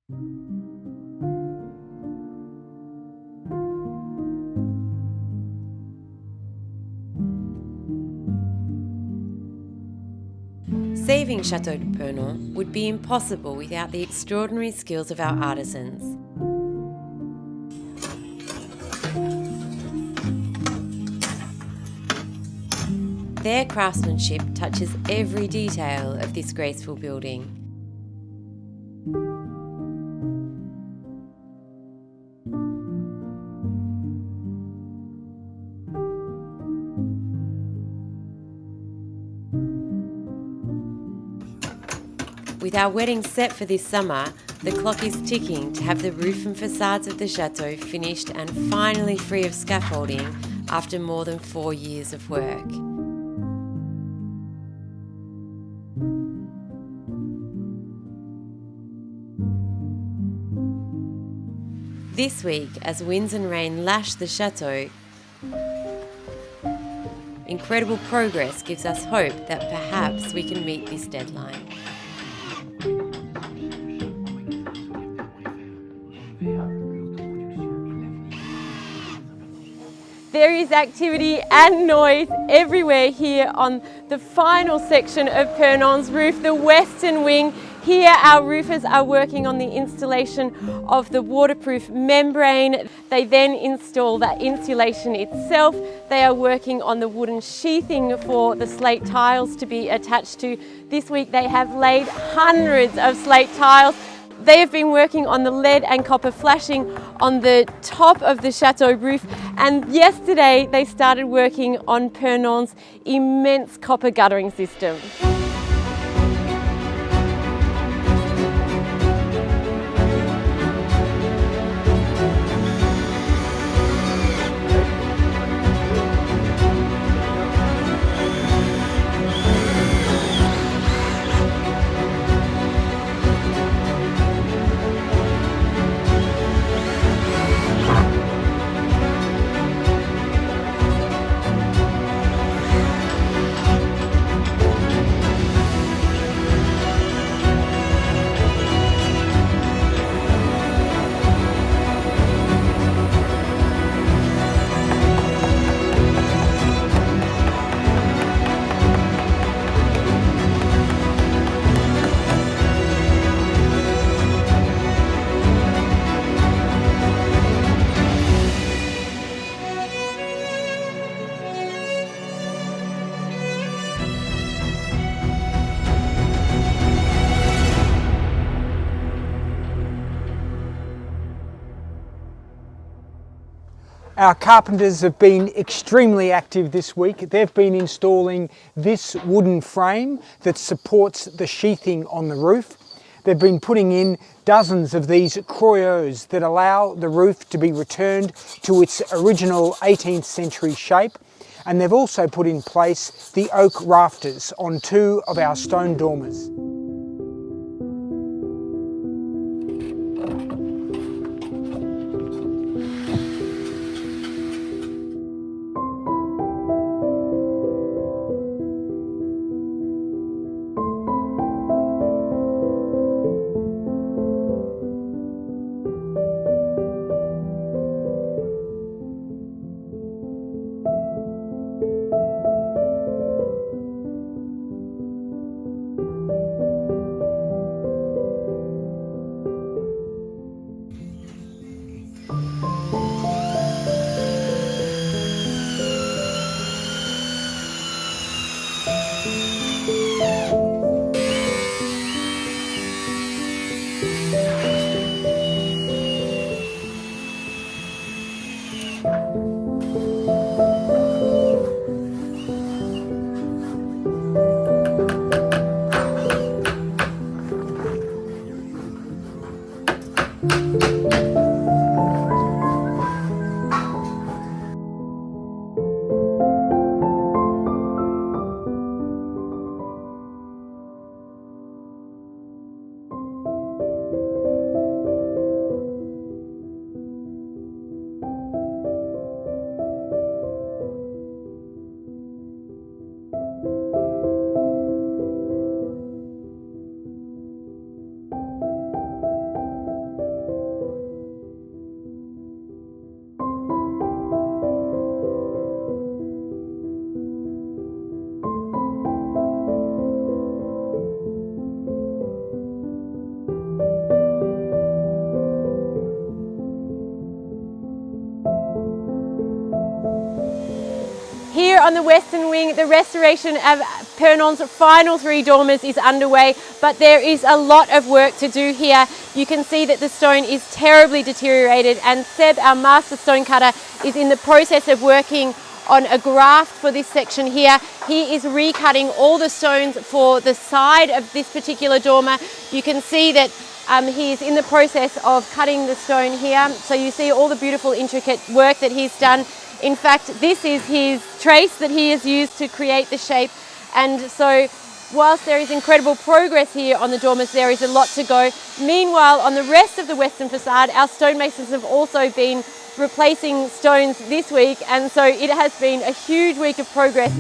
Saving Chateau de Purnon would be impossible without the extraordinary skills of our artisans. Their craftsmanship touches every detail of this graceful building. With our wedding set for this summer, the clock is ticking to have the roof and facades of the chateau finished and finally free of scaffolding after more than 4 years of work. This week, as winds and rain lash the chateau, incredible progress gives us hope that perhaps we can meet this deadline. There is activity and noise everywhere here on the final section of Purnon's roof, the western wing. Here our roofers are working on the installation of the waterproof membrane. They then install that insulation itself. They are working on the wooden sheathing for the slate tiles to be attached to. This week they have laid hundreds of slate tiles. They have been working on the lead and copper flashing on the top of the chateau roof, and yesterday they started working on Purnon's immense copper guttering system. Our carpenters have been extremely active this week. They've been installing this wooden frame that supports the sheathing on the roof. They've been putting in dozens of these croyeurs that allow the roof to be returned to its original 18th century shape. And they've also put in place the oak rafters on 2 of our stone dormers. Here on the western wing, the restoration of Purnon's final 3 dormers is underway, but there is a lot of work to do here. You can see that the stone is terribly deteriorated, and Seb, our master stone cutter, is in the process of working on a graft for this section here. He is recutting all the stones for the side of this particular dormer. You can see that he is in the process of cutting the stone here. So you see all the beautiful intricate work that he's done. In fact, this is his trace that he has used to create the shape. And so whilst there is incredible progress here on the dormers, there is a lot to go. Meanwhile, on the rest of the western facade, our stonemasons have also been replacing stones this week, and so it has been a huge week of progress.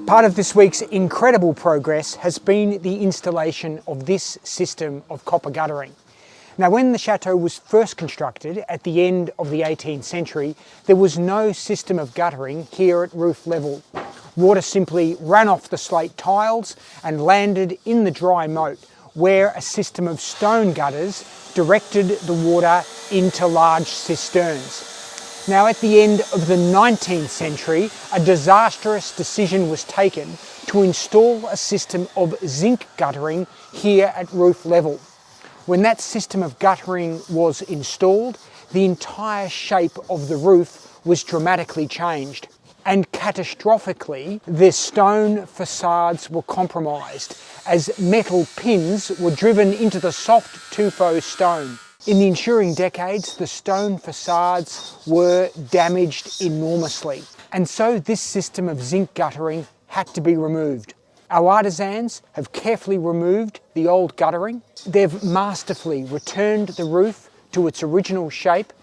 Part of this week's incredible progress has been the installation of this system of copper guttering. Now, when the chateau was first constructed at the end of the 18th century, there was no system of guttering here at roof level. Water simply ran off the slate tiles and landed in the dry moat, where a system of stone gutters directed the water into large cisterns. Now, at the end of the 19th century, a disastrous decision was taken to install a system of zinc guttering here at roof level. When that system of guttering was installed, the entire shape of the roof was dramatically changed. And catastrophically, the stone facades were compromised as metal pins were driven into the soft tuffeau stone. In the ensuing decades, the stone facades were damaged enormously, and so this system of zinc guttering had to be removed. Our artisans have carefully removed the old guttering. They've masterfully returned the roof to its original shape.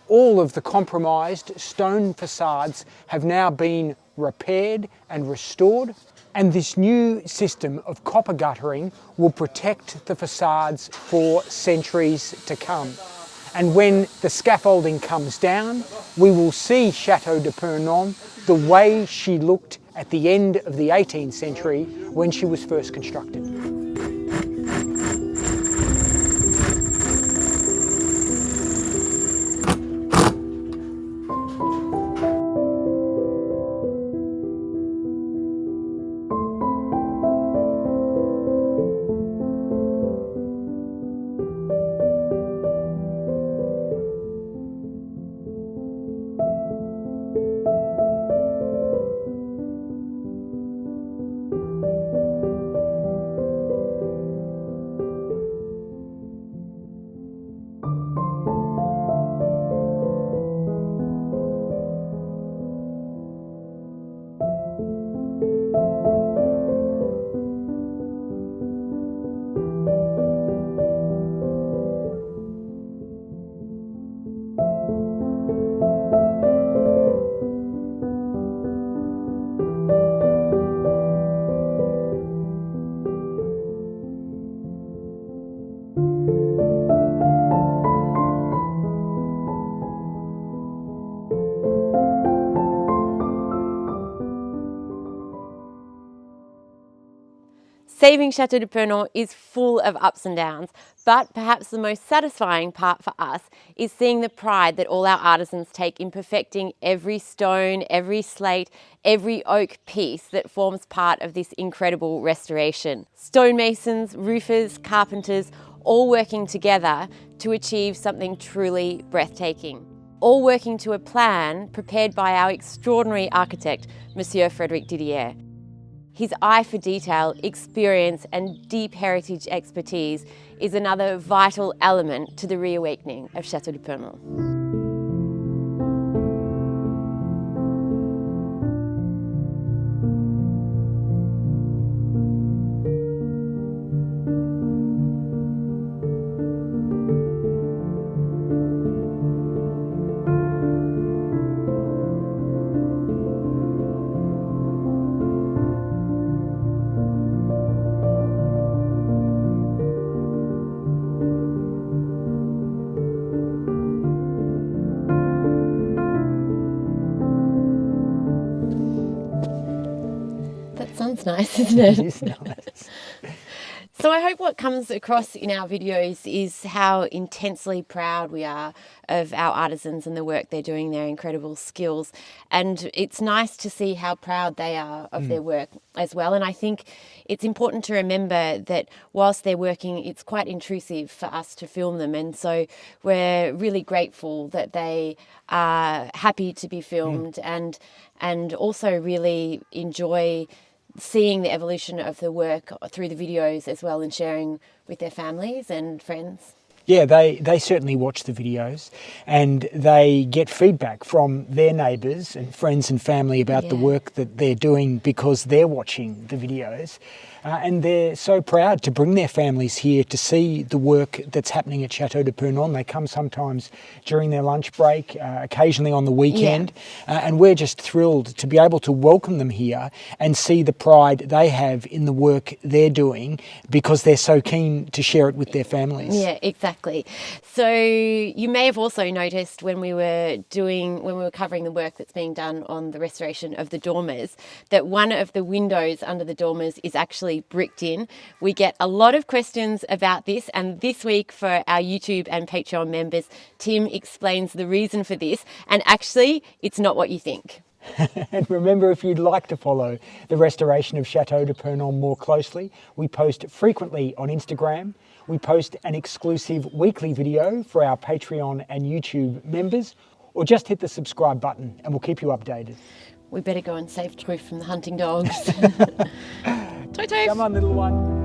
All of the compromised stone facades have now been repaired and restored, and this new system of copper guttering will protect the facades for centuries to come. And when the scaffolding comes down, we will see Chateau de Purnon the way she looked at the end of the 18th century when she was first constructed. Saving Chateau de Purnon is full of ups and downs, but perhaps the most satisfying part for us is seeing the pride that all our artisans take in perfecting every stone, every slate, every oak piece that forms part of this incredible restoration. Stonemasons, roofers, carpenters, all working together to achieve something truly breathtaking. All working to a plan prepared by our extraordinary architect, Monsieur Frédéric Didier. His eye for detail, experience and deep heritage expertise is another vital element to the reawakening of Chateau de Purnon. Sounds nice, isn't it? It is nice. So I hope what comes across in our videos is how intensely proud we are of our artisans and the work they're doing, their incredible skills. And it's nice to see how proud they are of their work as well. And I think it's important to remember that whilst they're working, it's quite intrusive for us to film them. And so we're really grateful that they are happy to be filmed and also really enjoy seeing the evolution of the work through the videos as well and sharing with their families and friends. Yeah, they certainly watch the videos and they get feedback from their neighbours and friends and family about the work that they're doing because they're watching the videos. And they're so proud to bring their families here to see the work that's happening at Chateau de Purnon. They come sometimes during their lunch break, occasionally on the weekend, and we're just thrilled to be able to welcome them here and see the pride they have in the work they're doing because they're so keen to share it with their families. Yeah, exactly. So you may have also noticed when we were covering the work that's being done on the restoration of the dormers, that one of the windows under the dormers is actually bricked in. We get a lot of questions about this, and this week for our YouTube and Patreon members, Tim explains the reason for this, and actually it's not what you think. And remember, if you'd like to follow the restoration of Chateau de Purnon more closely, we post frequently on Instagram. We post an exclusive weekly video for our Patreon and YouTube members, or just hit the subscribe button and we'll keep you updated. We better go and save Truth from the hunting dogs. Toot toot. Come on, little one.